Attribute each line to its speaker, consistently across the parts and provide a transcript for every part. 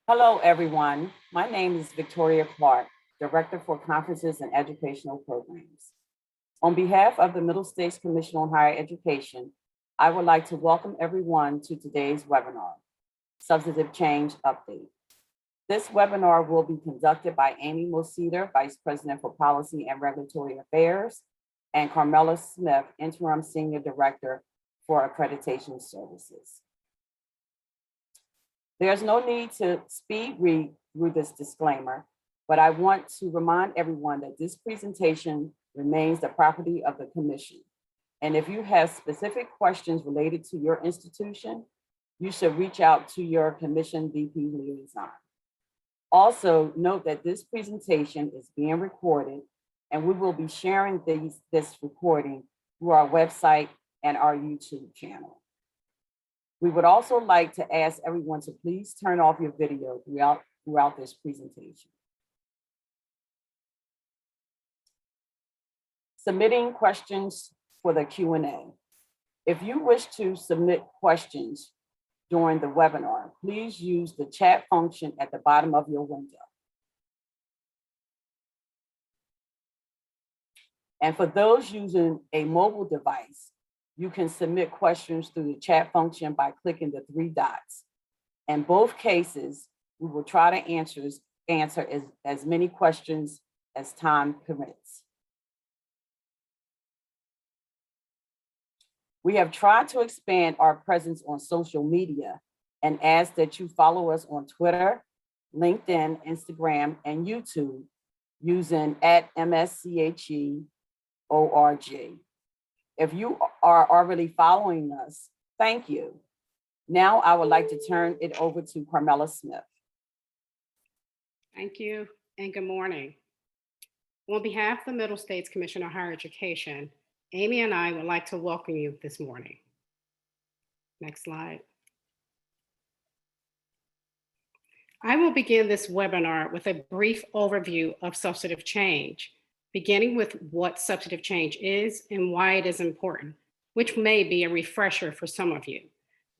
Speaker 1: Hello, everyone. My name is Victoria Clark, Director for Conferences and Educational Programs. On behalf of the Middle States Commission on Higher Education, I would like to welcome everyone to today's webinar, Substantive Change Update. This webinar will be conducted by Amy Moseder, Vice President for Policy and Regulatory Affairs, and Carmela Smith, Interim Senior Director for Accreditation Services. There's no need to speed read through this disclaimer, but I want to remind everyone that this presentation remains the property of the Commission. And if you have specific questions related to your institution, you should reach out to your Commission VP Liaison. Also, note that this presentation is being recorded, and we will be sharing this recording through our website and our YouTube channel. We would also like to ask everyone to please turn off your video throughout this presentation. Submitting questions for the Q&A. If you wish to submit questions during the webinar, please use the chat function at the bottom of your window. And for those using a mobile device, you can submit questions through the chat function by clicking the three dots. In both cases, we will try to answer as many questions as time permits. We have tried to expand our presence on social media and ask that you follow us on Twitter, LinkedIn, Instagram, and YouTube using @MSCHE ORG. If you are already following us, thank you. Now I would like to turn it over to Carmela Smith.
Speaker 2: Thank you and good morning. On behalf of the Middle States Commission on Higher Education, Amy and I would like to welcome you this morning. Next slide. I will begin this webinar with a brief overview of substantive change, beginning with what substantive change is and why it is important, which may be a refresher for some of you.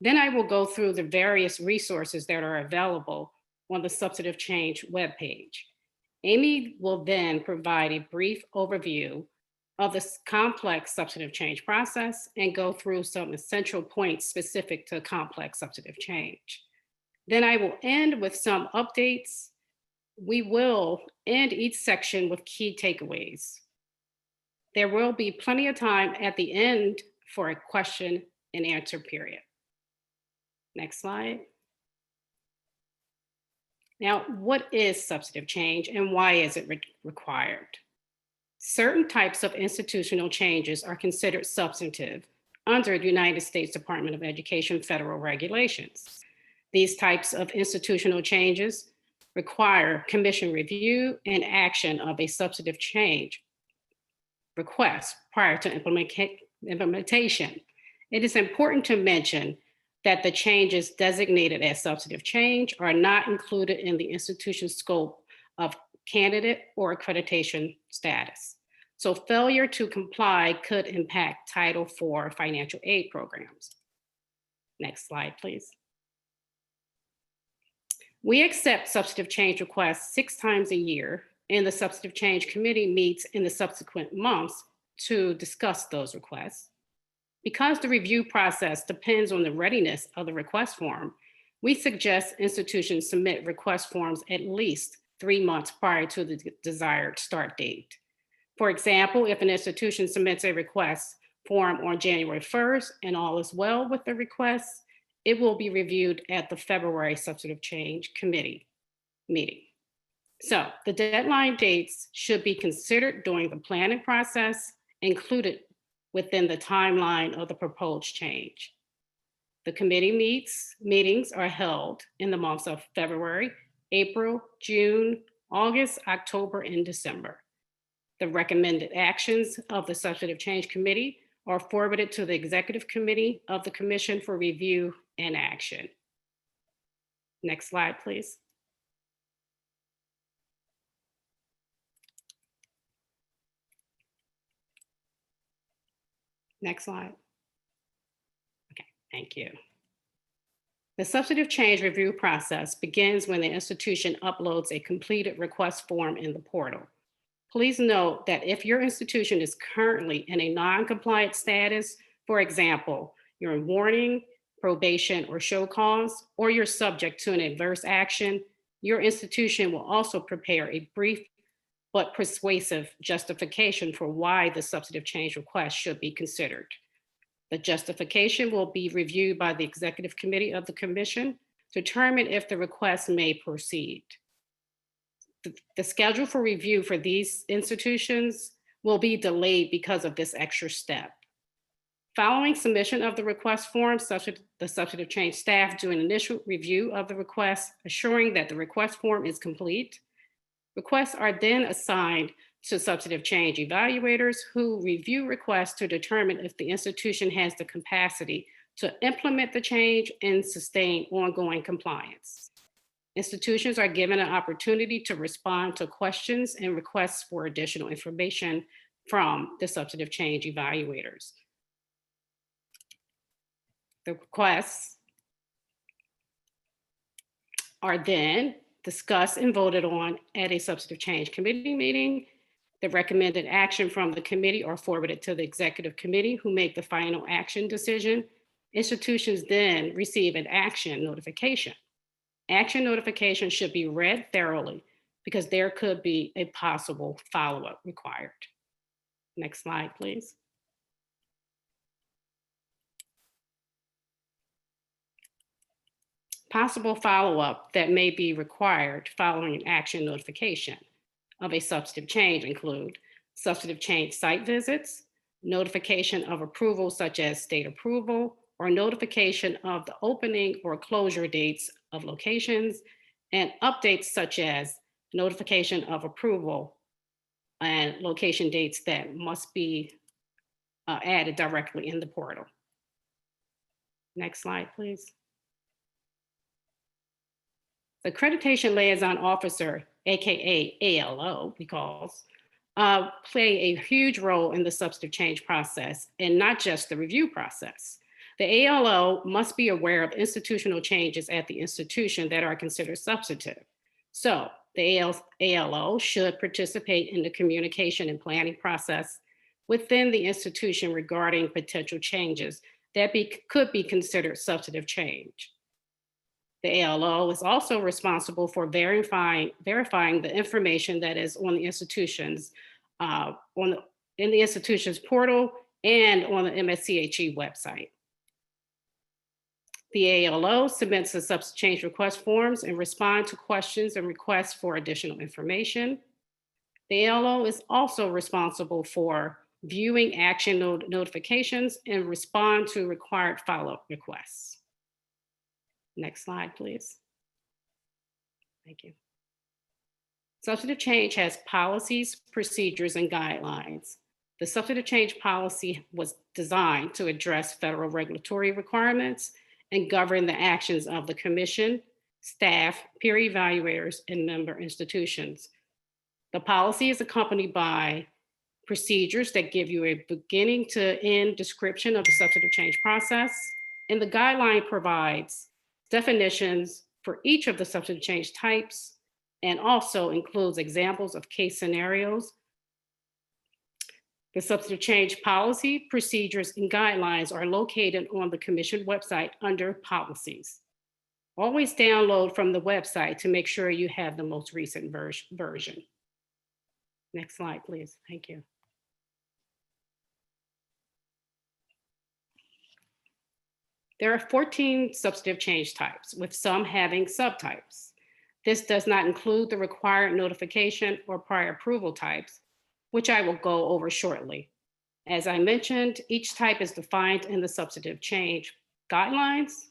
Speaker 2: Then I will go through the various resources that are available on the Substantive Change webpage. Amy will then provide a brief overview of the complex substantive change process and go through some essential points specific to complex substantive change. Then I will end with some updates. We will end each section with key takeaways. There will be plenty of time at the end for a question and answer period. Next slide. Now, what is substantive change and why is it required? Certain types of institutional changes are considered substantive under the United States Department of Education federal regulations. These types of institutional changes require commission review and action of a substantive change request prior to implementation. It is important to mention that the changes designated as substantive change are not included in the institution's scope of candidate or accreditation status. So failure to comply could impact Title IV financial aid programs. Next slide, please. We accept substantive change requests 6 times a year, and the Substantive Change Committee meets in the subsequent months to discuss those requests. Because the review process depends on the readiness of the request form, we suggest institutions submit request forms at least 3 months prior to the desired start date. For example, if an institution submits a request form on January 1st and all is well with the request, it will be reviewed at the February Substantive Change Committee meeting. So the deadline dates should be considered during the planning process, included within the timeline of the proposed change. The committee meetings are held in the months of February, April, June, August, October, and December. The recommended actions of the Substantive Change Committee are forwarded to the Executive Committee of the Commission for review and action. Next slide, please. Next slide. Okay, thank you. The substantive change review process begins when the institution uploads a completed request form in the portal. Please note that if your institution is currently in a non-compliant status, for example, you're in warning, probation, or show cause, or you're subject to an adverse action, your institution will also prepare a brief but persuasive justification for why the substantive change request should be considered. The justification will be reviewed by the executive committee of the commission to determine if the request may proceed. The schedule for review for these institutions will be delayed because of this extra step. Following submission of the request form, the substantive change staff do an initial review of the request, assuring that the request form is complete. Requests are then assigned to substantive change evaluators who review requests to determine if the institution has the capacity to implement the change and sustain ongoing compliance. Institutions are given an opportunity to respond to questions and requests for additional information from the substantive change evaluators. The requests are then discussed and voted on at a substantive change committee meeting. The recommended action from the committee are forwarded to the executive committee, who make the final action decision. Institutions then receive an action notification. Action notification should be read thoroughly because there could be a possible follow-up required. Next slide, please. Possible follow-up that may be required following an action notification of a substantive change include substantive change site visits, notification of approval such as state approval, or notification of the opening or closure dates of locations, and updates such as notification of approval and location dates that must be added directly in the portal. Next slide, please. The Accreditation Liaison Officer, AKA ALO, play a huge role in the substantive change process, and not just the review process. The ALO must be aware of institutional changes at the institution that are considered substantive. So the ALO should participate in the communication and planning process within the institution regarding potential changes that could be considered substantive change. The ALO is also responsible for verifying the information that is on the institution's in the institution's portal and on the MSCHE website. The ALO submits the substantive change request forms and responds to questions and requests for additional information. The ALO is also responsible for viewing action notifications and respond to required follow-up requests. Next slide, please. Thank you. Substantive change has policies, procedures, and guidelines. The substantive change policy was designed to address federal regulatory requirements and govern the actions of the commission, staff, peer evaluators, and member institutions. The policy is accompanied by procedures that give you a beginning to end description of the substantive change process, and the guideline provides definitions for each of the substantive change types and also includes examples of case scenarios. The substantive change policy, procedures, and guidelines are located on the commission website under policies. Always download from the website to make sure you have the most recent version. Next slide, please. Thank you. There are 14 substantive change types, with some having subtypes. This does not include the required notification or prior approval types, which I will go over shortly. As I mentioned, each type is defined in the substantive change guidelines.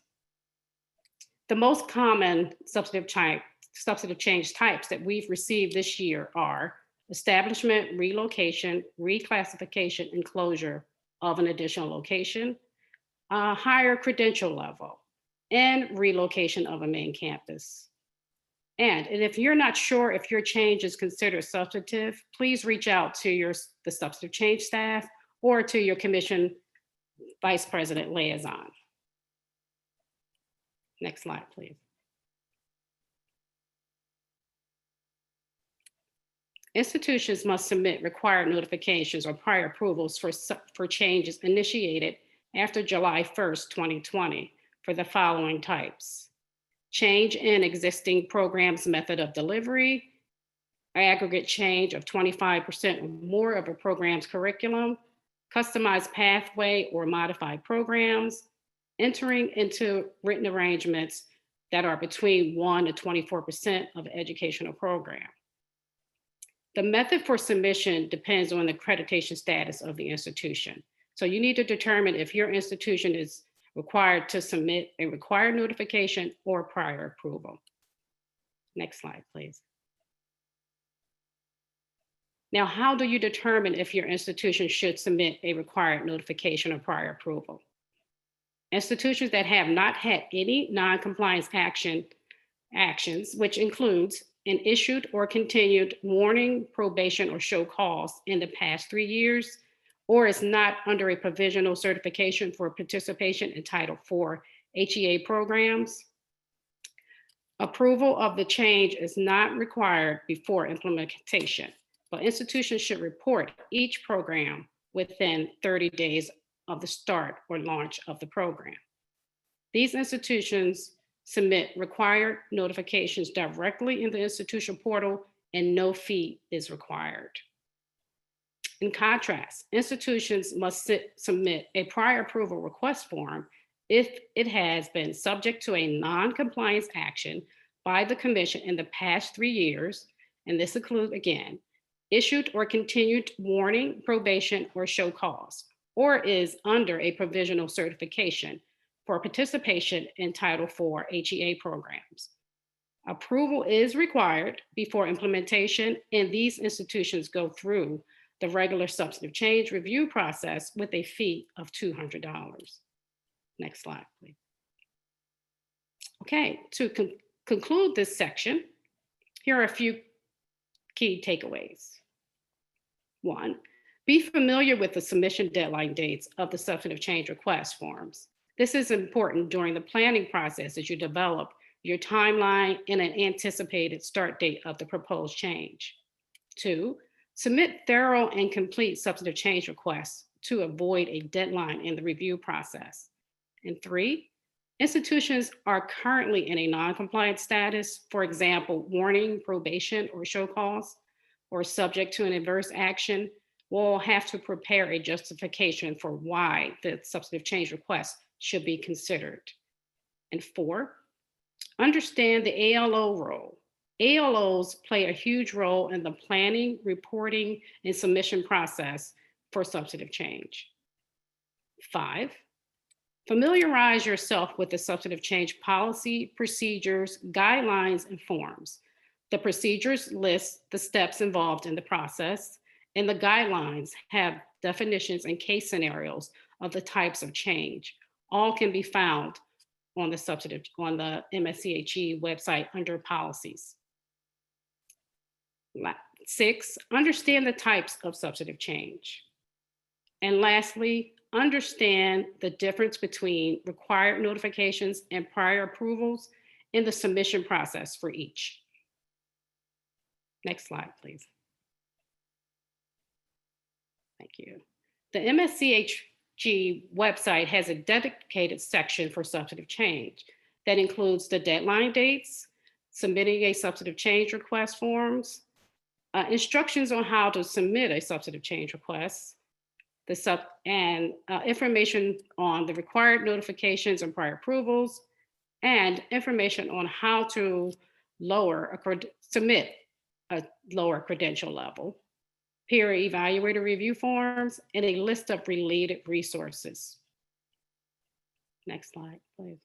Speaker 2: The most common substantive change types that we've received this year are establishment, relocation, reclassification, and closure of an additional location, a higher credential level, and relocation of a main campus. And if you're not sure if your change is considered substantive, please reach out to the substantive change staff or to your commission vice president liaison. Next slide, please. Institutions must submit required notifications or prior approvals for changes initiated after July 1st, 2020 for the following types: change in existing programs method of delivery, aggregate change of 25% or more of a program's curriculum, customized pathway or modified programs, entering into written arrangements that are between 1 to 24% of the educational program. The method for submission depends on the accreditation status of the institution. So you need to determine if your institution is required to submit a required notification or prior approval. Next slide, please. Now, how do you determine if your institution should submit a required notification or prior approval? Institutions that have not had any non-compliance actions, which includes an issued or continued warning, probation, or show cause in the past 3 years, or is not under a provisional certification for participation in Title IV HEA programs. Approval of the change is not required before implementation, but institutions should report each program within 30 days of the start or launch of the program. These institutions submit required notifications directly in the institution portal, and no fee is required. In contrast, institutions must submit a prior approval request form if it has been subject to a non-compliance action by the commission in the past 3 years, and this includes, again, issued or continued warning, probation, or show cause, or is under a provisional certification for participation in Title IV HEA programs. Approval is required before implementation, and these institutions go through the regular substantive change review process with a fee of $200. Next slide, please. Okay, to conclude this section, here are a few key takeaways. 1, be familiar with the submission deadline dates of the substantive change request forms. This is important during the planning process as you develop your timeline and an anticipated start date of the proposed change. 2, submit thorough and complete substantive change requests to avoid a deadline in the review process. And 3, institutions are currently in a non-compliant status, for example, warning, probation, or show cause, or subject to an adverse action, will have to prepare a justification for why the substantive change request should be considered. And 4, understand the ALO role. ALOs play a huge role in the planning, reporting, and submission process for substantive change. 5, familiarize yourself with the substantive change policy, procedures, guidelines, and forms. The procedures list the steps involved in the process, and the guidelines have definitions and case scenarios of the types of change. All can be found on the MSCHE website under policies. 6, understand the types of substantive change. And lastly, understand the difference between required notifications and prior approvals in the submission process for each. Next slide, please. Thank you. The MSCHE website has a dedicated section for substantive change that includes the deadline dates, submitting a substantive change request forms, instructions on how to submit a substantive change request, information on the required notifications and prior approvals, and information on how to submit a lower credential level, peer evaluator review forms, and a list of related resources. Next slide, please.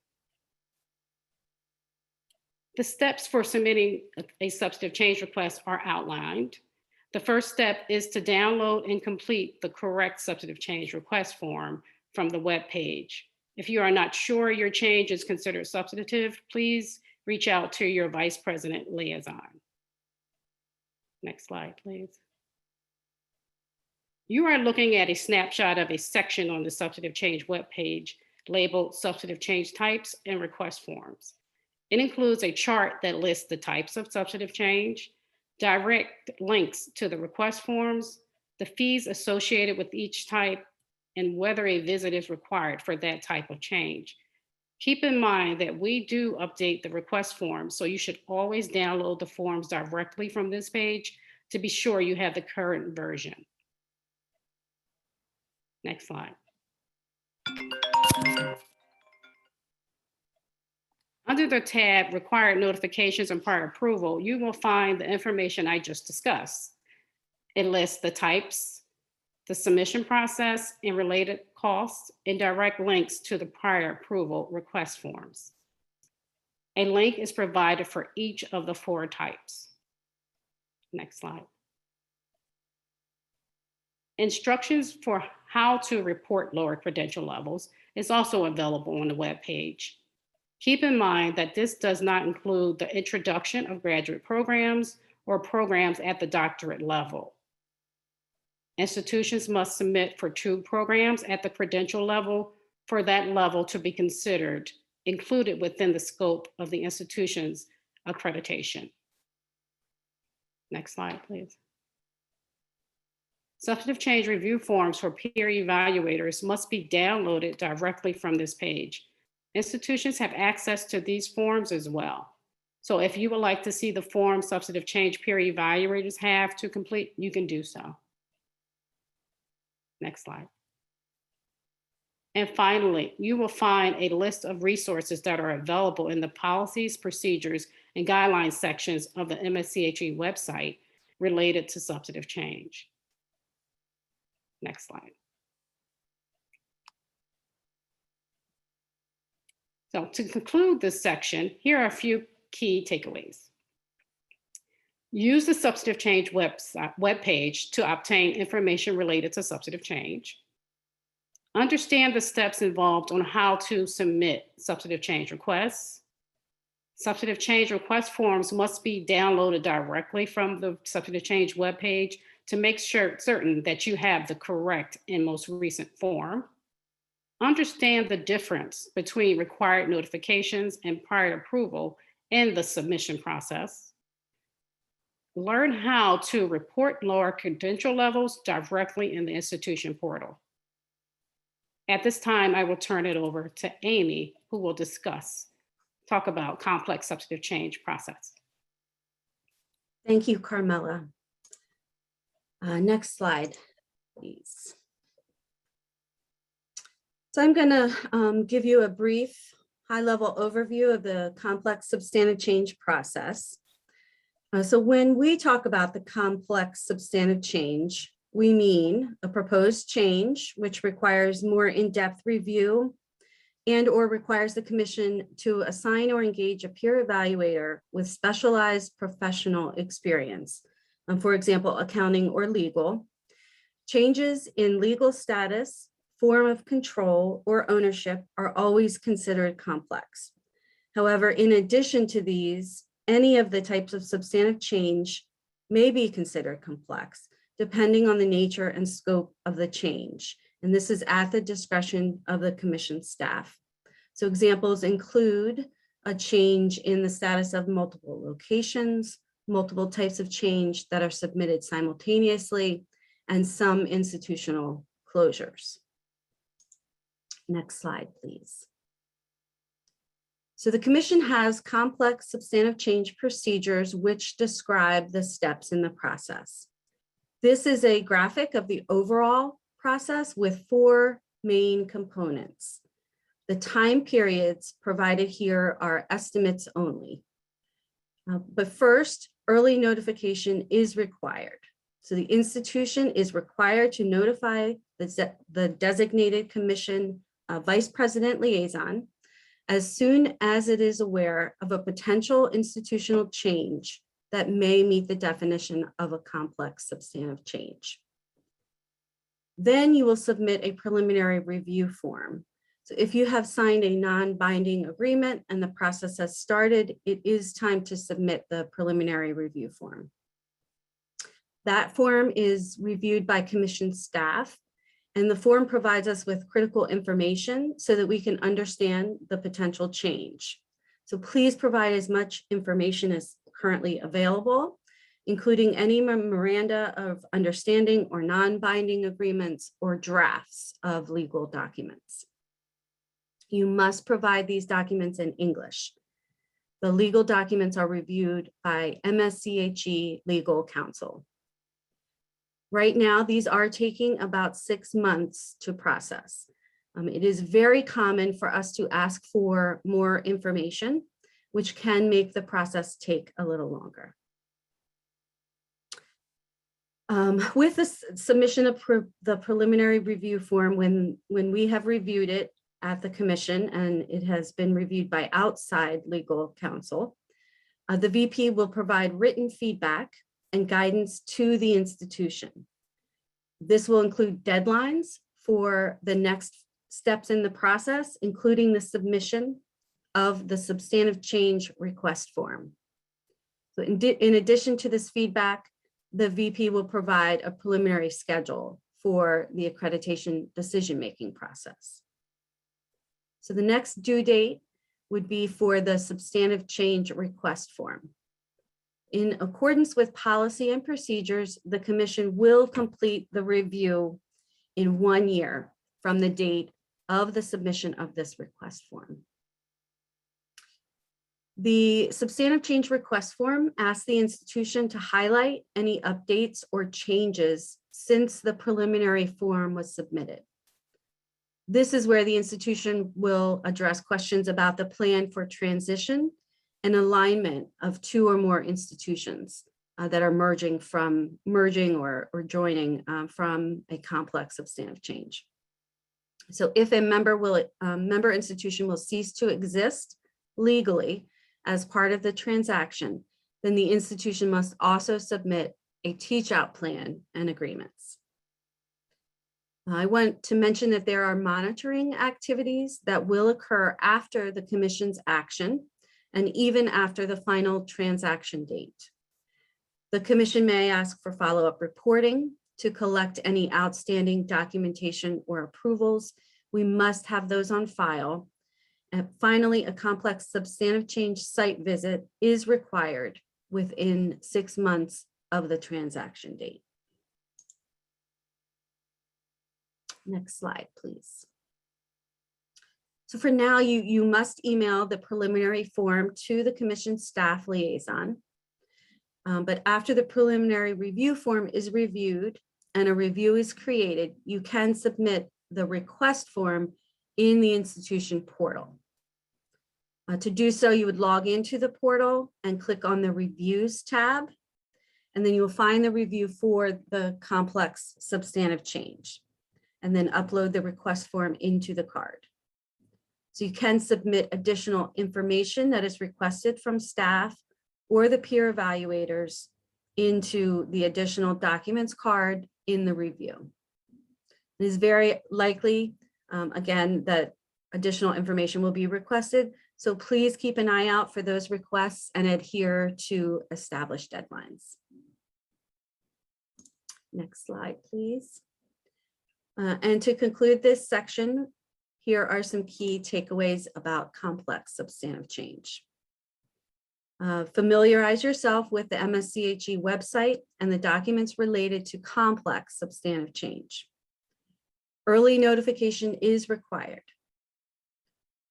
Speaker 2: The steps for submitting a substantive change request are outlined. The first step is to download and complete the correct substantive change request form from the web page. If you are not sure your change is considered substantive, please reach out to your Vice President Liaison. Next slide, please. You are looking at a snapshot of a section on the substantive change webpage labeled substantive change types and request forms. It includes a chart that lists the types of substantive change, direct links to the request forms, the fees associated with each type, and whether a visit is required for that type of change. Keep in mind that we do update the request forms, so you should always download the forms directly from this page to be sure you have the current version. Next slide. Under the tab Required Notifications and Prior Approval, you will find the information I just discussed. It lists the types, the submission process and related costs, and direct links to the prior approval request forms. A link is provided for each of the 4 types. Next slide. Instructions for how to report lower credential levels is also available on the web page. Keep in mind that this does not include the introduction of graduate programs or programs at the doctorate level. Institutions must submit for 2 programs at the credential level for that level to be considered included within the scope of the institution's accreditation. Next slide, please. Substantive change review forms for peer evaluators must be downloaded directly from this page. Institutions have access to these forms as well. So if you would like to see the form substantive change peer evaluators have to complete, you can do so. Next slide. And finally, you will find a list of resources that are available in the policies, procedures, and guidelines sections of the MSCHE website related to substantive change. Next slide. So to conclude this section, here are a few key takeaways. Use the substantive change webpage to obtain information related to substantive change. Understand the steps involved on how to submit substantive change requests. Substantive change request forms must be downloaded directly from the substantive change webpage to make certain that you have the correct and most recent form. Understand the difference between required notifications and prior approval in the submission process. Learn how to report lower credential levels directly in the institution portal. At this time, I will turn it over to Amy, who will talk about complex substantive change process.
Speaker 3: Thank you, Carmela. Next slide, please. So I'm going to give you a brief high-level overview of the complex substantive change process. So when we talk about the complex substantive change, we mean a proposed change which requires more in-depth review and or requires the commission to assign or engage a peer evaluator with specialized professional experience. For example, accounting or legal. Changes in legal status, form of control, or ownership are always considered complex. However, in addition to these, any of the types of substantive change may be considered complex, depending on the nature and scope of the change. And this is at the discretion of the commission staff. So examples include a change in the status of multiple locations, multiple types of change that are submitted simultaneously, and some institutional closures. Next slide, please. So the commission has complex substantive change procedures which describe the steps in the process. This is a graphic of the overall process with 4 main components. The time periods provided here are estimates only. But first, early notification is required. So the institution is required to notify the designated commission vice president liaison as soon as it is aware of a potential institutional change that may meet the definition of a complex substantive change. Then you will submit a preliminary review form. So if you have signed a non-binding agreement and the process has started, it is time to submit the preliminary review form. That form is reviewed by commission staff And the form provides us with critical information so that we can understand the potential change. So please provide as much information as currently available, including any memoranda of understanding or non-binding agreements or drafts of legal documents. You must provide these documents in English. The legal documents are reviewed by MSCHE legal counsel. Right now, these are taking about 6 months to process. It is very common for us to ask for more information, which can make the process take a little longer. With the submission of the preliminary review form, when we have reviewed it at the commission and it has been reviewed by outside legal counsel, the VP will provide written feedback and guidance to the institution. This will include deadlines for the next steps in the process, including the submission of the substantive change request form. So in addition to this feedback, the VP will provide a preliminary schedule for the accreditation decision-making process. So the next due date would be for the substantive change request form. In accordance with policy and procedures, the commission will complete the review in 1 year from the date of the submission of this request form. The substantive change request form asks the institution to highlight any updates or changes since the preliminary form was submitted. This is where the institution will address questions about the plan for transition and alignment of 2 or more institutions that are merging or joining from a complex substantive change. So if a member institution will cease to exist legally as part of the transaction, then the institution must also submit a teach-out plan and agreements. I want to mention that there are monitoring activities that will occur after the commission's action and even after the final transaction date. The commission may ask for follow-up reporting to collect any outstanding documentation or approvals. We must have those on file. And finally, a complex substantive change site visit is required within 6 months of the transaction date. Next slide, please. So for now, you must email the preliminary form to the commission staff liaison. But after the preliminary review form is reviewed and a review is created, you can submit the request form in the institution portal. To do so, you would log into the portal and click on the Reviews tab, and then you will find the review for the complex substantive change, and then upload the request form into the card. So you can submit additional information that is requested from staff or the peer evaluators into the additional documents card in the review. It is very likely, again, that additional information will be requested. So please keep an eye out for those requests and adhere to established deadlines. Next slide, please. And to conclude this section, here are some key takeaways about complex substantive change. Familiarize yourself with the MSCHE website and the documents related to complex substantive change. Early notification is required.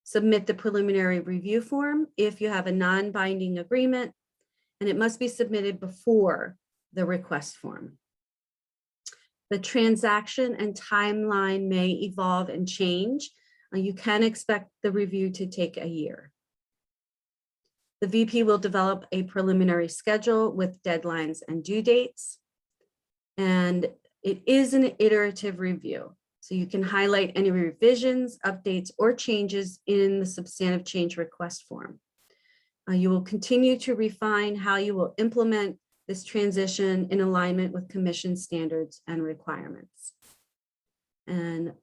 Speaker 3: Submit the preliminary review form if you have a non-binding agreement, and it must be submitted before the request form. The transaction and timeline may evolve and change. You can expect the review to take a year. The VP will develop a preliminary schedule with deadlines and due dates. And it is an iterative review. So you can highlight any revisions, updates, or changes in the substantive change request form. You will continue to refine how you will implement this transition in alignment with commission standards and requirements. And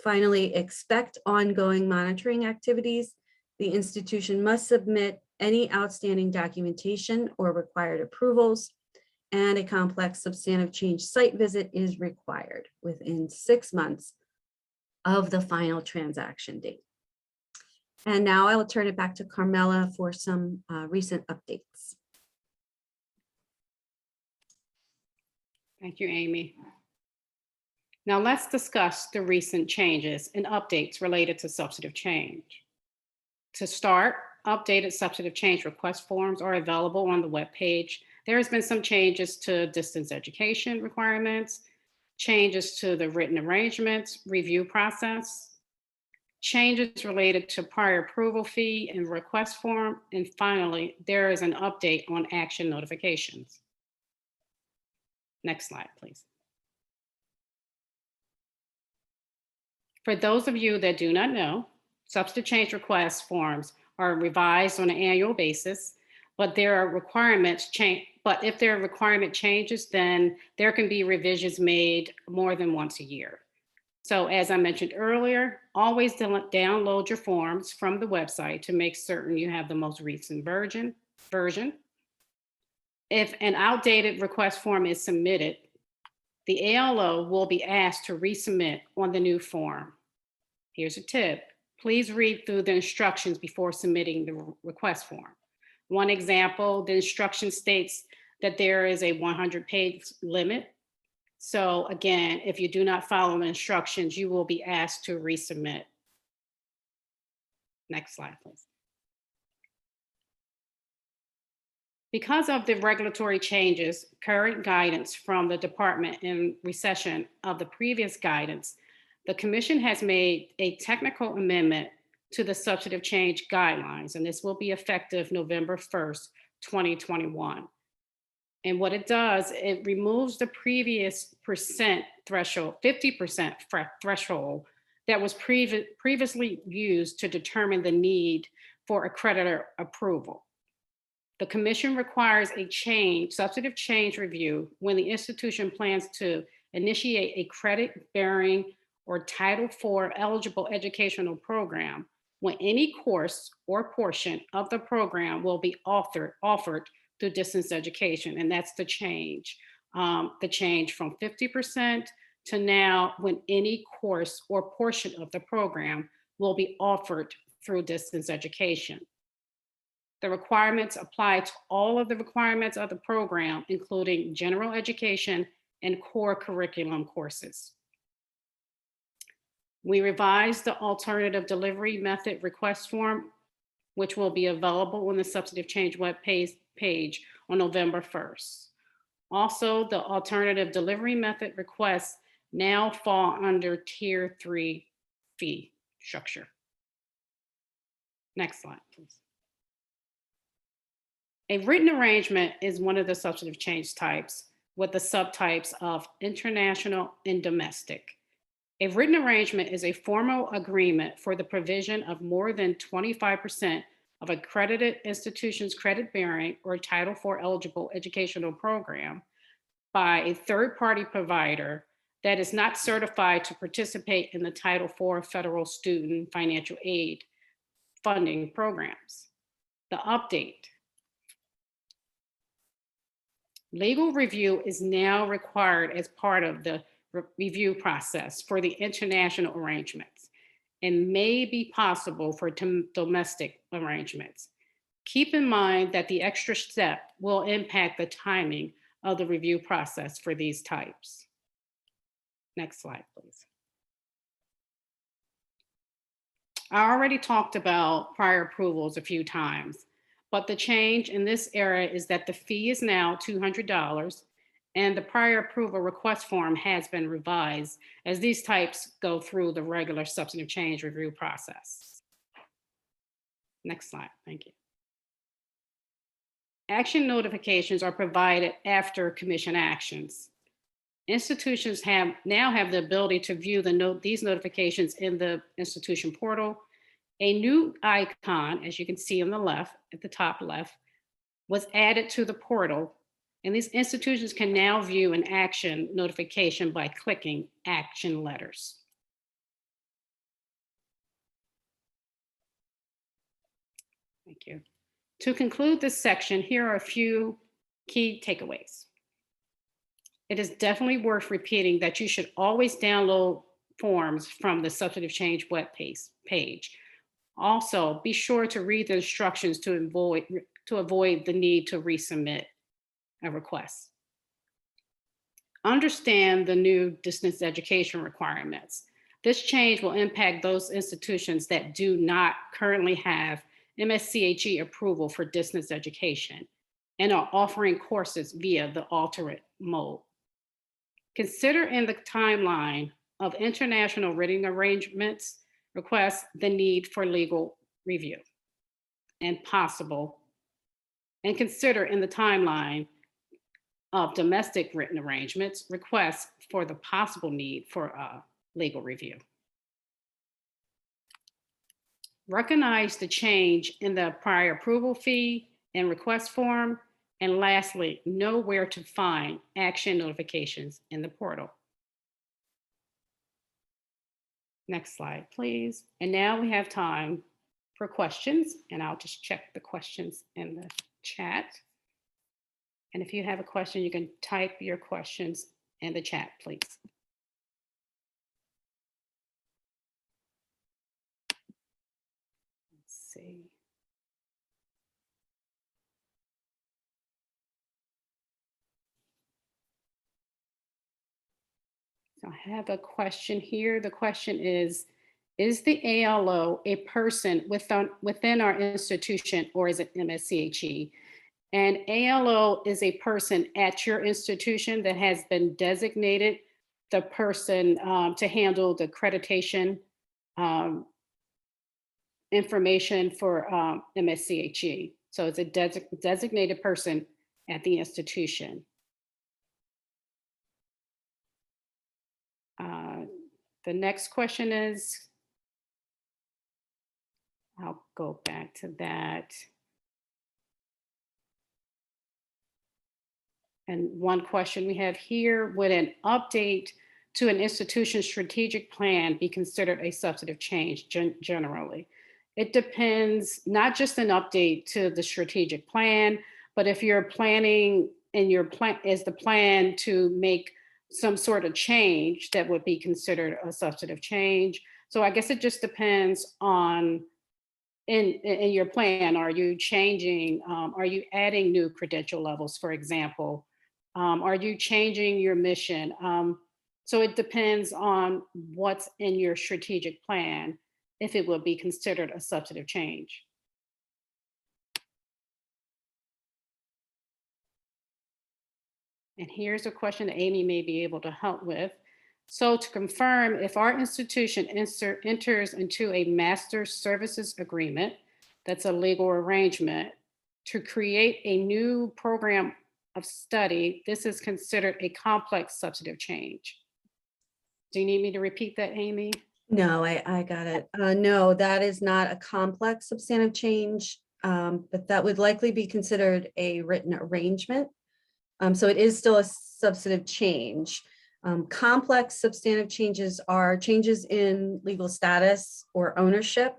Speaker 3: finally, expect ongoing monitoring activities. The institution must submit any outstanding documentation or required approvals, and a complex substantive change site visit is required within 6 months of the final transaction date. And now I will turn it back to Carmela for some recent updates.
Speaker 2: Thank you, Amy. Now let's discuss the recent changes and updates related to substantive change. To start, updated substantive change request forms are available on the webpage. There has been some changes to distance education requirements, changes to the written arrangements, review process, changes related to prior approval fee and request form, and finally, there is an update on action notifications. Next slide, please. For those of you that do not know, substantive change request forms are revised on an annual basis, but there are requirements change. But if there are requirement changes, then there can be revisions made more than once a year. So as I mentioned earlier, always download your forms from the website to make certain you have the most recent version. If an outdated request form is submitted, the ALO will be asked to resubmit on the new form. Here's a tip. Please read through the instructions before submitting the request form. One example, the instruction states that there is a 100-page limit. So again, if you do not follow the instructions, you will be asked to resubmit. Next slide, please. Because of the regulatory changes, current guidance from the department in recession of the previous guidance, the commission has made a technical amendment to the substantive change guidelines, and this will be effective November 1st, 2021. And what it does, it removes the previous percent threshold, 50% threshold that was previously used to determine the need for accreditor approval. The commission requires a substantive change review when the institution plans to initiate a credit-bearing or Title IV eligible educational program, when any course or portion of the program will be offered through distance education. And that's the change from 50% to now when any course or portion of the program will be offered through distance education. The requirements apply to all of the requirements of the program, including general education and core curriculum courses. We revised the alternative delivery method request form, which will be available on the substantive change web page on November 1st. Also, the alternative delivery method requests now fall under Tier 3 fee structure. Next slide, please. A written arrangement is one of the substantive change types with the subtypes of international and domestic. A written arrangement is a formal agreement for the provision of more than 25% of accredited institutions' credit-bearing or Title IV eligible educational program by a third-party provider that is not certified to participate in the Title IV federal student financial aid funding programs. The update. Legal review is now required as part of the review process for the international arrangements and may be possible for domestic arrangements. Keep in mind that the extra step will impact the timing of the review process for these types. Next slide, please. I already talked about prior approvals a few times, but the change in this area is that the fee is now $200 and the prior approval request form has been revised as these types go through the regular substantive change review process. Next slide, thank you. Action notifications are provided after commission actions. Institutions now have the ability to view these notifications in the institution portal. A new icon, as you can see on the left, at the top left, was added to the portal, and these institutions can now view an action notification by clicking action letters. Thank you. To conclude this section, here are a few key takeaways. it is definitely worth repeating that you should always download forms from the Substantive Change web page. Also, be sure to read the instructions to avoid the need to resubmit a request. Understand the new distance education requirements. This change will impact those institutions that do not currently have MSCHE approval for distance education and are offering courses via the alternate mode. Consider in the timeline of international written arrangements requests the need for legal review and consider in the timeline of domestic written arrangements requests for the possible need for legal review. Recognize the change in the prior approval fee and request form. And lastly, know where to find action notifications in the portal. Next slide, please. And now we have time for questions, and I'll just check the questions in the chat. And if you have a question, you can type your questions in the chat, please. Let's see. So I have a question here. The question is the ALO a person within our institution, or is it MSCHE? And ALO is a person at your institution that has been designated the person to handle the accreditation information for MSCHE. So it's a designated person at the institution. The next question is, I'll go back to that. And one question we have here, would an update to an institution's strategic plan be considered a substantive change generally? It depends, not just an update to the strategic plan, but if you're planning and your plan is the plan to make some sort of change, that would be considered a substantive change. So I guess it just depends on in your plan, are you changing, are you adding new credential levels, for example? Are you changing your mission? So it depends on what's in your strategic plan, if it will be considered a substantive change. And here's a question that Amy may be able to help with. So to confirm, if our institution enters into a master services agreement, that's a legal arrangement, to create a new program of study, this is considered a complex substantive change. Do you need me to repeat that, Amy?
Speaker 3: No, I got it. No, that is not a complex substantive change, but that would likely be considered a written arrangement. So it is still a substantive change. Complex substantive changes are changes in legal status or ownership.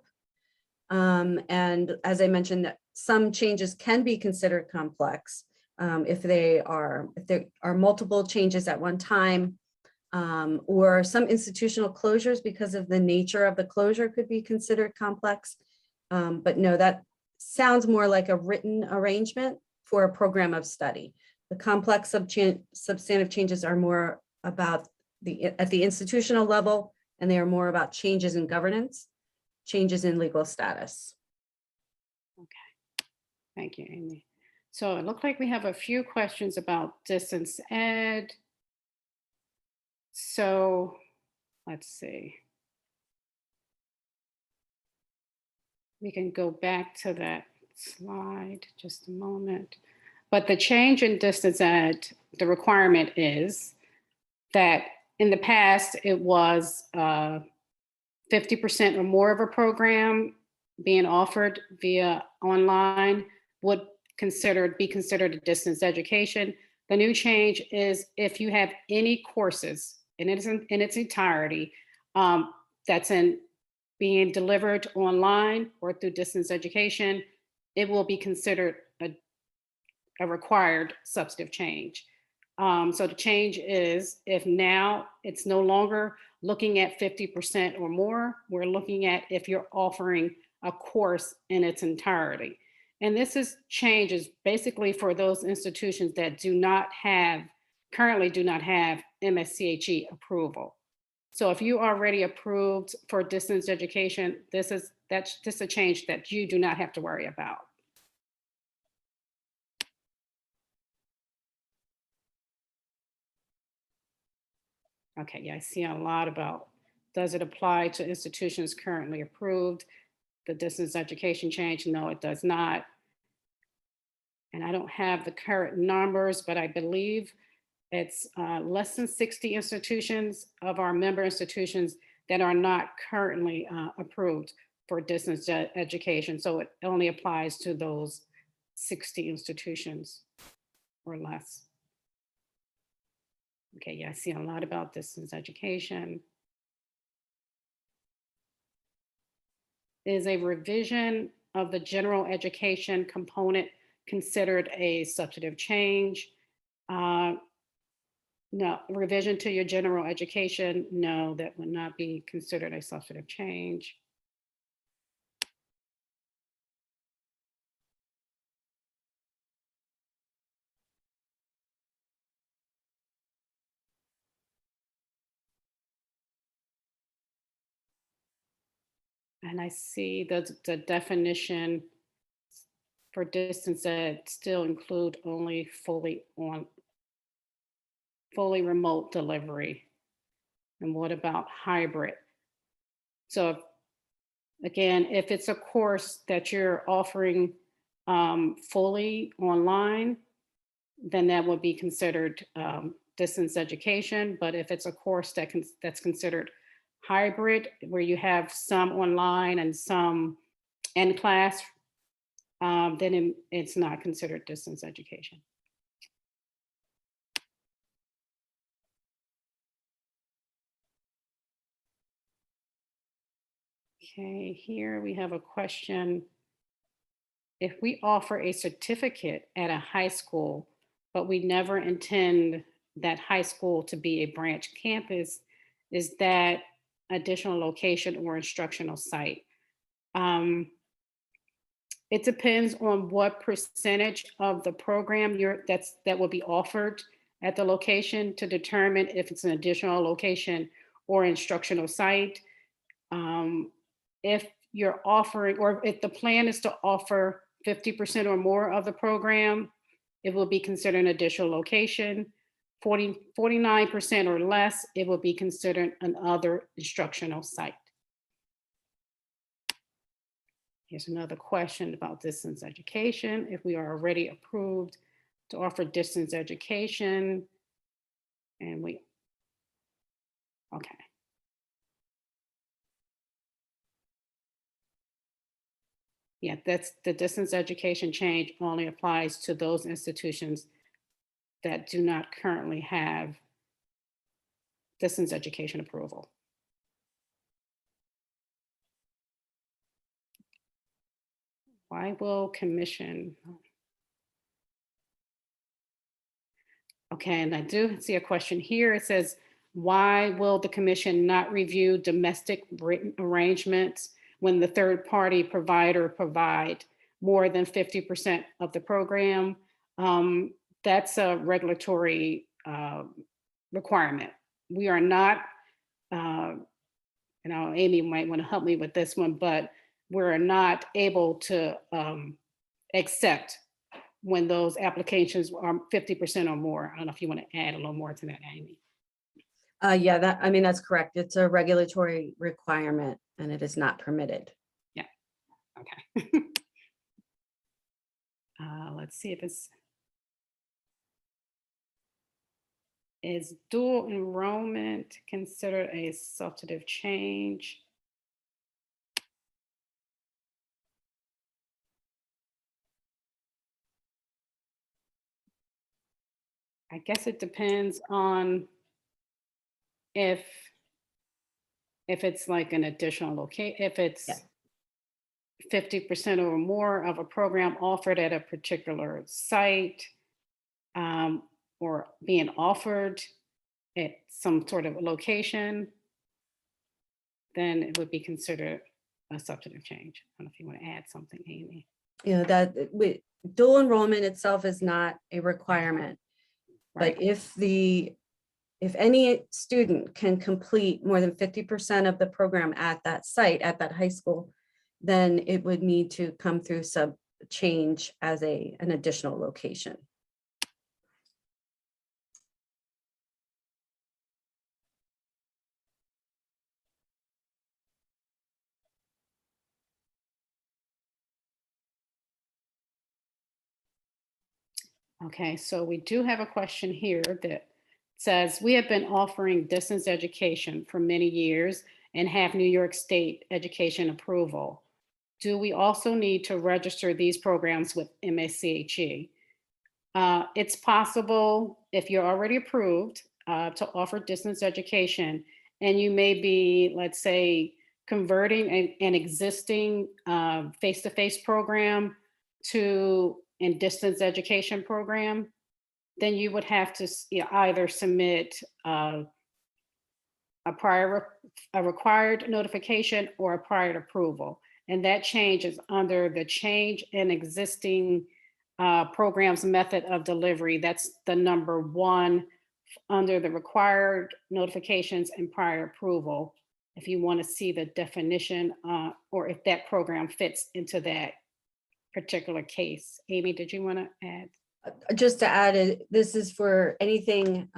Speaker 3: And as I mentioned, some changes can be considered complex if there are multiple changes at one time, or some institutional closures because of the nature of the closure could be considered complex. But no, that sounds more like a written arrangement for a program of study. The complex substantive changes are more about at the institutional level, and they are more about changes in governance, changes in legal status.
Speaker 2: Okay, thank you, Amy. So it looks like we have a few questions about distance ed. So let's see. We can go back to that slide just a moment. But the change in distance ed, the requirement is that in the past, it was 50% or more of a program being offered via online would be considered a distance education. The new change is if you have any courses in its entirety that's being delivered online or through distance education, it will be considered a required substantive change. So the change is if now it's no longer looking at 50% or more, we're looking at if you're offering a course in its entirety. And this is changes basically for those institutions that currently do not have MSCHE approval. So if you already approved for distance education, that's just a change that you do not have to worry about. Okay, yeah, I see a lot about, does it apply to institutions currently approved? The distance education change, no, it does not. And I don't have the current numbers, but I believe it's less than 60 institutions of our member institutions that are not currently approved for distance education. So it only applies to those 60 institutions or less. Okay, yeah, I see a lot about distance education. Is a revision of the general education component considered a substantive change? No, revision to your general education, no, that would not be considered a substantive change. And I see the definition for distance ed still include only fully remote delivery. And what about hybrid? So again, if it's a course that you're offering fully online, then that would be considered distance education. But if it's a course that's considered hybrid, where you have some online and some in class, then it's not considered distance education. Okay, here we have a question. If we offer a certificate at a high school, but we never intend that high school to be a branch campus, is that additional location or instructional site? It depends on what percentage of the program that will be offered at the location to determine if it's an additional location or instructional site. If you're offering, or if the plan is to offer 50% or more of the program, it will be considered an additional location. 49% or less, it will be considered another instructional site. Here's another question about distance education. If we are already approved to offer distance education, and okay. Yeah, that's the distance education change only applies to those institutions that do not currently have distance education approval. Why will commission? Okay, and I do see a question here. It says, why will the commission not review domestic written arrangements when the third party provider provide more than 50% of the program? That's a regulatory requirement. We are not, Amy might want to help me with this one, but we're not able to accept when those applications are 50% or more. I don't know if you want to add a little more to that, Amy.
Speaker 3: Yeah, that's correct. It's a regulatory requirement and it is not permitted.
Speaker 2: Yeah, okay. Let's see if is dual enrollment considered a substantive change? I guess it depends on if it's like an additional location, if it's 50% or more of a program offered at a particular site, or being offered at some sort of location, then it would be considered a substantive change. I don't know if you want to add something, Amy.
Speaker 3: You know, that dual enrollment itself is not a requirement.
Speaker 2: Right.
Speaker 3: But if any student can complete more than 50% of the program at that site, at that high school, then it would need to come through sub change as an additional location.
Speaker 2: Okay, so we do have a question here that says, we have been offering distance education for many years and have New York State education approval. Do we also need to register these programs with MSCHE? It's possible, if you're already approved to offer distance education, and you may be, let's say, converting an existing face-to-face program to a distance education program, then you would have to either submit a required notification or a prior approval. And that change is under the change in existing programs method of delivery. That's the number 1 under the required notifications and prior approval. If you want to see the definition or if that program fits into that particular case. Amy, did you want to add?
Speaker 3: Just to add, this is for anything,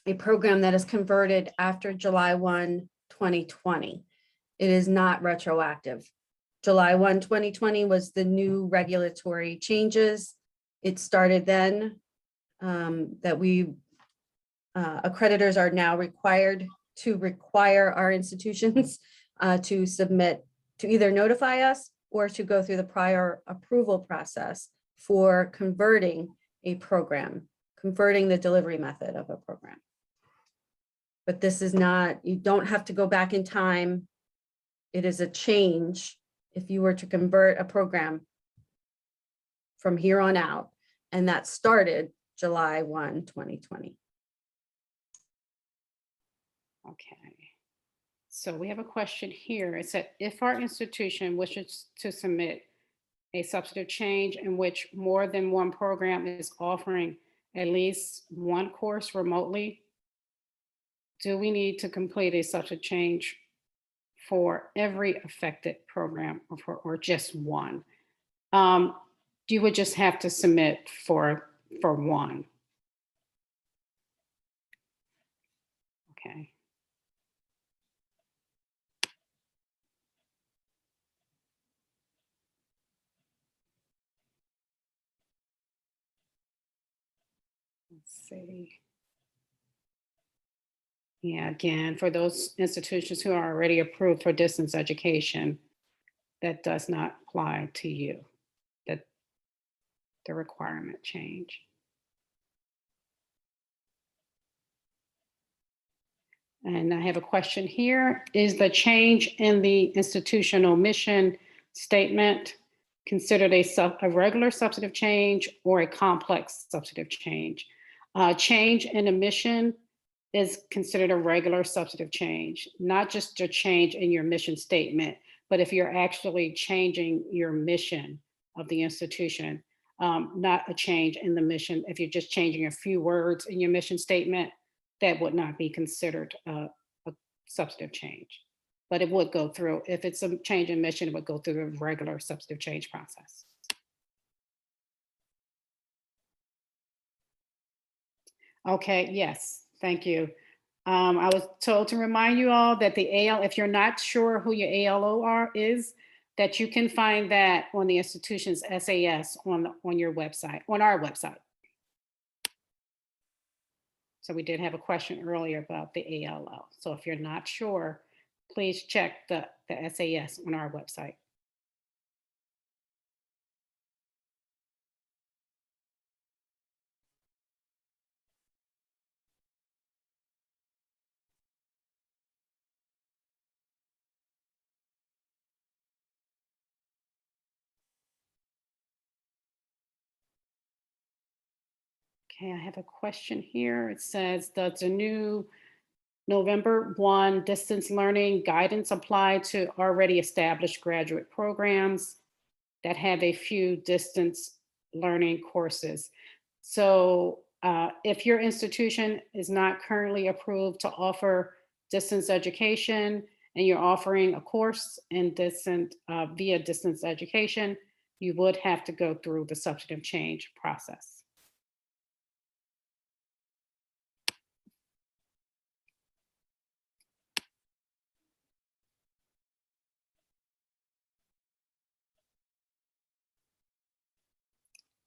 Speaker 3: a program that is converted after July 1, 2020. It is not retroactive. July 1, 2020 was the new regulatory changes. It started then that we accreditors are now required to require our institutions to submit, to either notify us or to go through the prior approval process for converting a program, converting the delivery method of a program. But this is not, you don't have to go back in time. It is a change if you were to convert a program from here on out, and that started July 1, 2020.
Speaker 2: Okay. So we have a question here. It said, if our institution wishes to submit a substantive change in which more than one program is offering at least one course remotely, do we need to complete a substantive change for every affected program or just one? You would just have to submit for one. Okay. Let's see. Yeah, again, for those institutions who are already approved for distance education, that does not apply to you, that the requirement change. And I have a question here. Is the change in the institutional mission statement considered a regular substantive change or a complex substantive change? Change in the mission is considered a regular substantive change, not just a change in your mission statement, but if you're actually changing your mission of the institution, not a change in the mission. If you're just changing a few words in your mission statement, that would not be considered a substantive change. But it would go through, if it's a change in mission, it would go through the regular substantive change process. Okay, yes, thank you. I was told to remind you all that the AL, if you're not sure who your ALO is, that you can find that on the institution's SAS on your website, on our website. So we did have a question earlier about the ALO. So if you're not sure, please check the SAS on our website. Okay, I have a question here. It says, does the new November 1 distance learning guidance apply to already established graduate programs that have a few distance learning courses? So if your institution is not currently approved to offer distance education and you're offering a course in via distance education, you would have to go through the substantive change process.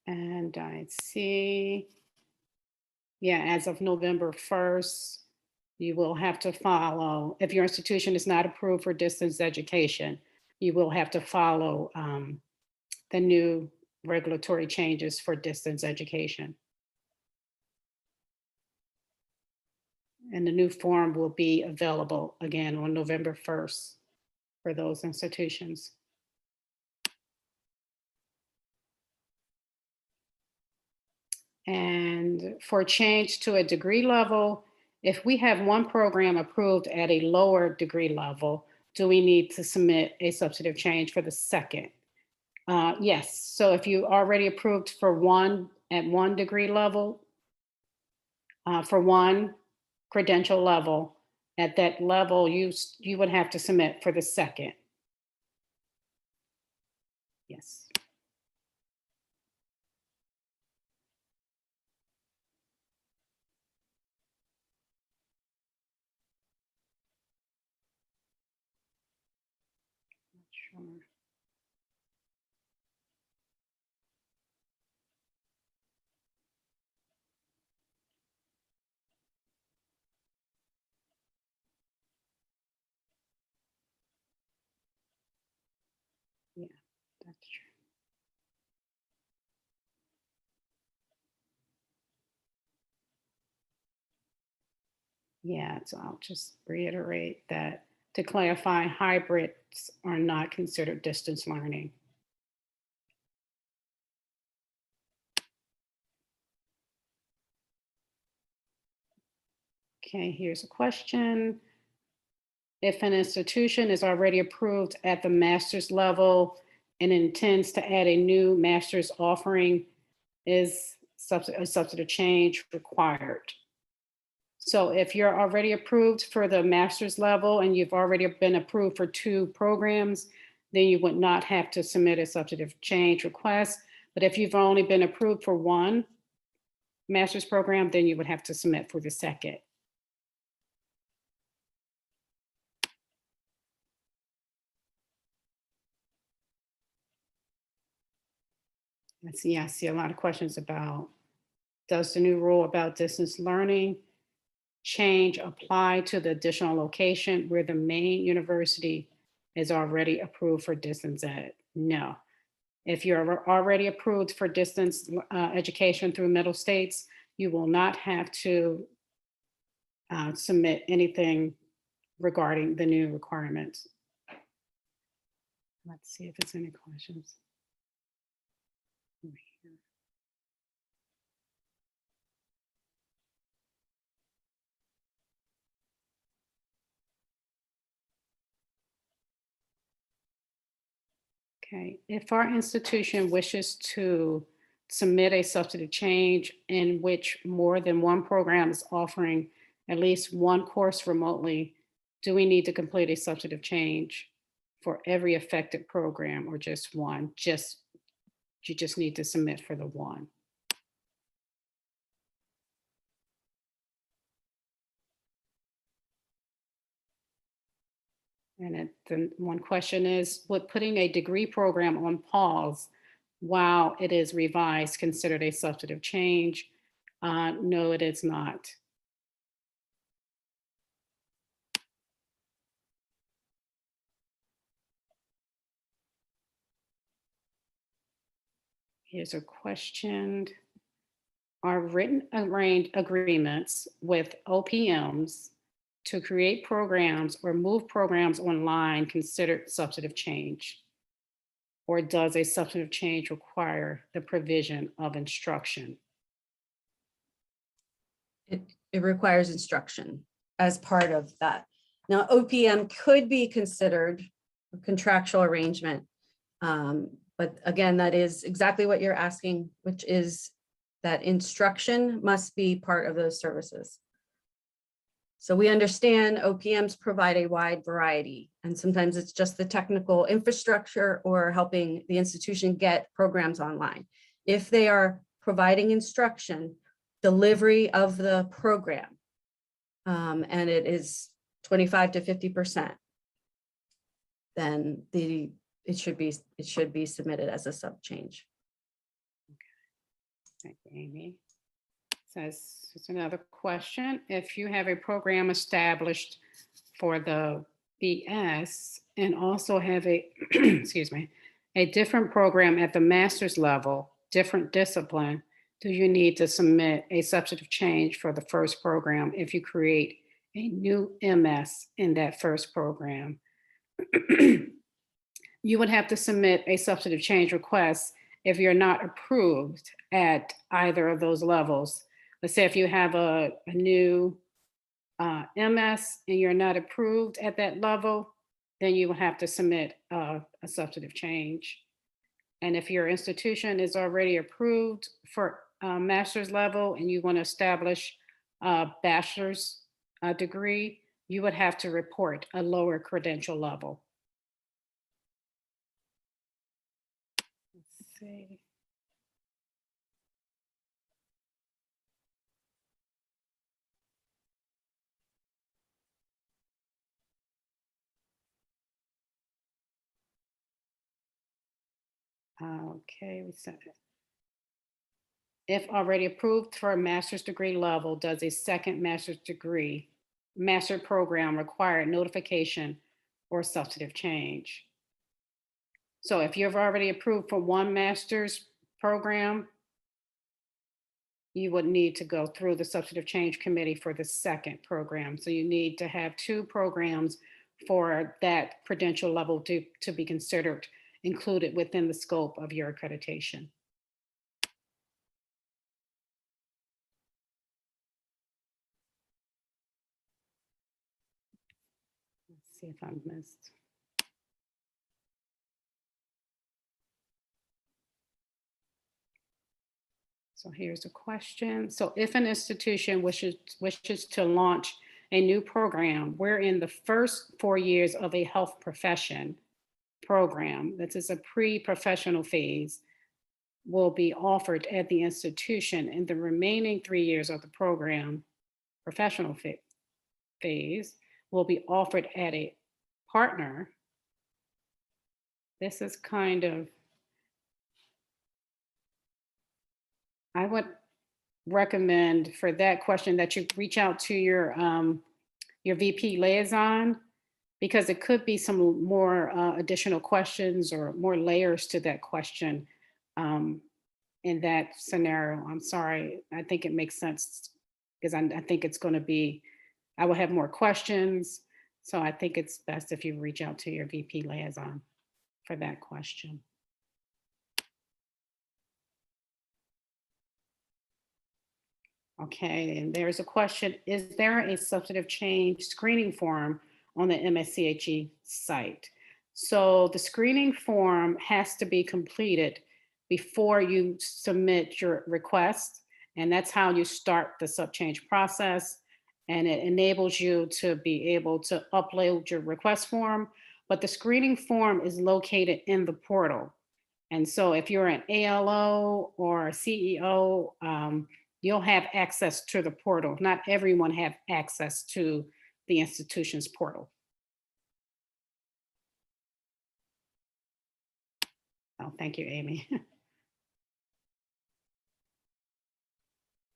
Speaker 2: And I see, yeah, as of November 1st, you will have to follow, if your institution is not approved for distance education, you will have to follow the new regulatory changes for distance education. And the new form will be available again on November 1st for those institutions. And for change to a degree level, if we have one program approved at a lower degree level, do we need to submit a substantive change for the second? Yes. So if you already approved for one at one degree level, for one credential level, at that level, you would have to submit for the second. Yes. Not sure. Yeah, that's true. Yeah, so I'll just reiterate that to clarify, hybrids are not considered distance learning. Okay, here's a question. If an institution is already approved at the master's level and intends to add a new master's offering, is a substantive change required? So if you're already approved for the master's level and you've already been approved for 2 programs, then you would not have to submit a substantive change request. But if you've only been approved for 1 master's program, then you would have to submit for the second. I see a lot of questions about, does the new rule about distance learning change apply to the additional location where the main university is already approved for distance ed? No. If you're already approved for distance education through Middle States, you will not have to submit anything regarding the new requirements. Let's see if there's any questions. Over here. Okay, if our institution wishes to submit a substantive change in which more than one program is offering at least one course remotely, do we need to complete a substantive change for every affected program or just one? You just need to submit for the one. And the one question is, would putting a degree program on pause while it is revised considered a substantive change? No, it is not. Here's a question. Are written agreements with OPMs to create programs or move programs online considered substantive change? Or does a substantive change require the provision of instruction?
Speaker 3: It requires instruction as part of that. Now, OPM could be considered a contractual arrangement. But again, that is exactly what you're asking, which is that instruction must be part of those services. So we understand OPMs provide a wide variety, and sometimes it's just the technical infrastructure or helping the institution get programs online. If they are providing instruction, delivery of the program, and it is 25 to 50%, then it should be submitted as a sub change.
Speaker 2: Thank you, Amy. Says, it's another question. If you have a program established for the BS and also have a, excuse me, a different program at the master's level, different discipline, do you need to submit a substantive change for the first program if you create a new MS in that first program? You would have to submit a substantive change request if you're not approved at either of those levels. Let's say if you have a new MS and you're not approved at that level, then you will have to submit a substantive change. And if your institution is already approved for master's level and you want to establish a bachelor's degree, you would have to report a lower credential level. Let's see. Okay, we said it. If already approved for a master's degree level, does a second master's degree, master program require notification or substantive change? So if you've already approved for one master's program, you would need to go through the substantive change committee for the second program. So you need to have two programs for that credential level to be considered included within the scope of your accreditation. Let's see if I missed. So here's a question. So if an institution wishes to launch a new program wherein the first 4 years of a health profession program, that is a pre-professional phase, will be offered at the institution, and the remaining 3 years of the program, professional phase, will be offered at a partner. This is kind of, I would recommend for that question that you reach out to your VP liaison, because it could be some more additional questions or more layers to that question in that scenario. I'm sorry, I think it makes sense because I think it's going to be, I will have more questions. So I think it's best if you reach out to your VP liaison for that question. Okay, and there's a question, is there a substantive change screening form on the MSCHE site? So the screening form has to be completed before you submit your request, and that's how you start the sub change process, and it enables you to be able to upload your request form, but the screening form is located in the portal. And so if you're an ALO or a CEO, you'll have access to the portal. Not everyone have access to the institution's portal. Oh, thank you, Amy.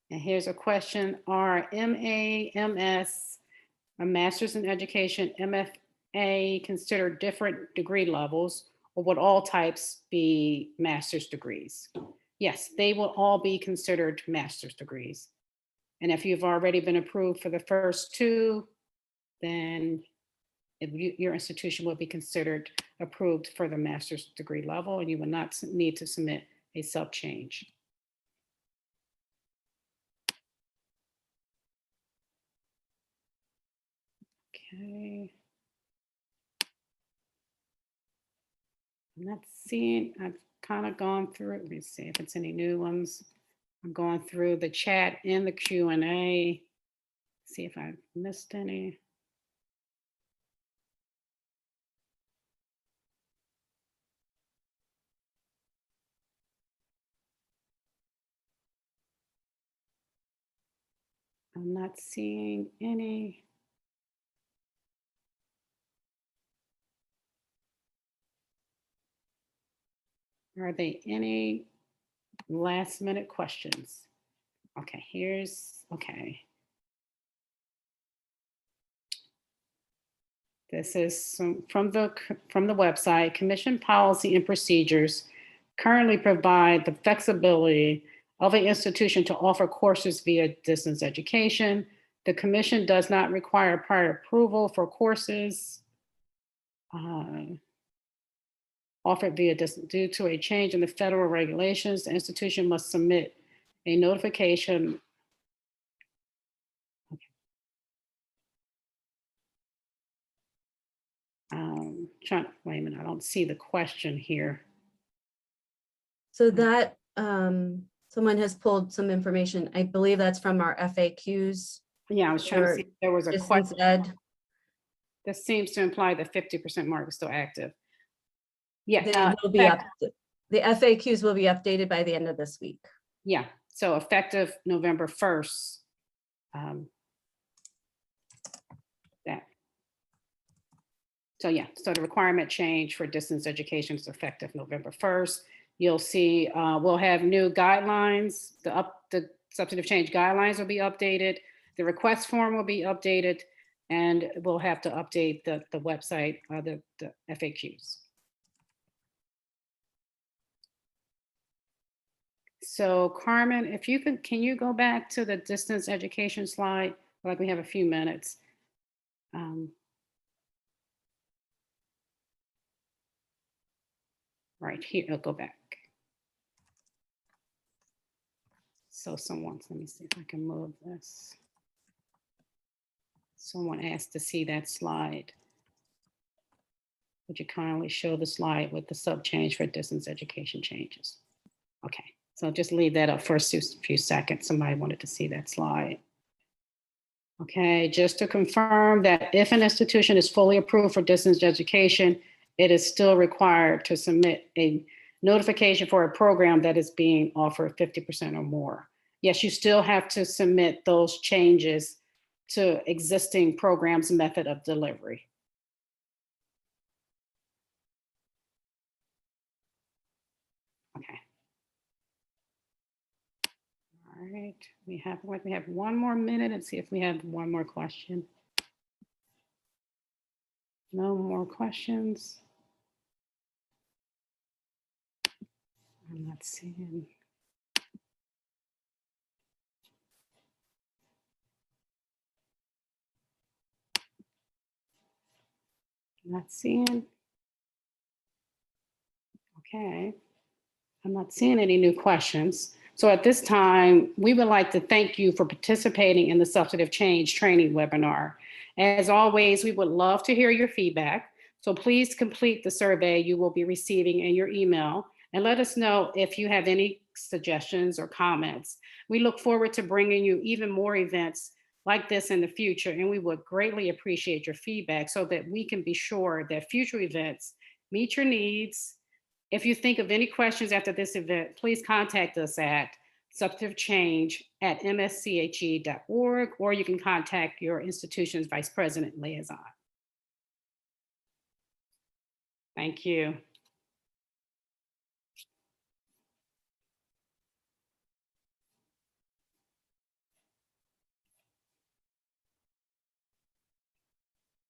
Speaker 2: And here's a question, are MA, MS, a Master's in Education, MFA considered different degree levels, or would all types be master's degrees? Yes, they will all be considered master's degrees. And if you've already been approved for the first two, then your institution will be considered approved for the master's degree level, and you will not need to submit a sub change. Okay. I'm not seeing, I've kind of gone through, let me see if it's any new ones. I'm going through the chat and the Q&A. See if I missed any. I'm not seeing any. Are there any last minute questions? Okay, okay. This is from the website. Commission policy and procedures currently provide the flexibility of an institution to offer courses via distance education. The commission does not require prior approval for courses offered via distance. Due to a change in the federal regulations, the institution must submit a notification. Wait a minute, I don't see the question here.
Speaker 3: So that someone has pulled some information. I believe that's from our FAQs.
Speaker 2: Yeah, I was trying to see if there was a
Speaker 3: Distance
Speaker 2: question.
Speaker 3: ed.
Speaker 2: This seems to imply the 50% mark is still active. Yeah,
Speaker 3: They will be up. The FAQs will be updated by the end of this week.
Speaker 2: yeah. So effective November 1st. That. So yeah, so the requirement change for distance education is effective November 1st. You'll see we'll have new guidelines. The substantive change guidelines will be updated. The request form will be updated, and we'll have to update the website, the FAQs. So Carmen, if you can you go back to the distance education slide? Like we have a few minutes. Right here, I'll go back. So let me see if I can move this. Someone asked to see that slide. Would you kindly show the slide with the sub change for distance education changes? Okay, so just leave that up for a few seconds. Somebody wanted to see that slide. Okay, just to confirm that if an institution is fully approved for distance education, it is still required to submit a notification for a program that is being offered 50% or more. Yes, you still have to submit those changes to existing programs' method of delivery. Okay. All right, we have one more minute and see if we have one more question. No more questions. I'm not seeing. Not seeing. Okay. I'm not seeing any new questions. So at this time, we would like to thank you for participating in the Substantive Change training webinar. As always, we would love to hear your feedback. So please complete the survey you will be receiving in your email and let us know if you have any suggestions or comments. We look forward to bringing you even more events like this in the future, and we would greatly appreciate your feedback so that we can be sure that future events meet your needs. If you think of any questions after this event, please contact us at substantivechange@msche.org, or you can contact your institution's Vice President Liaison. Thank you.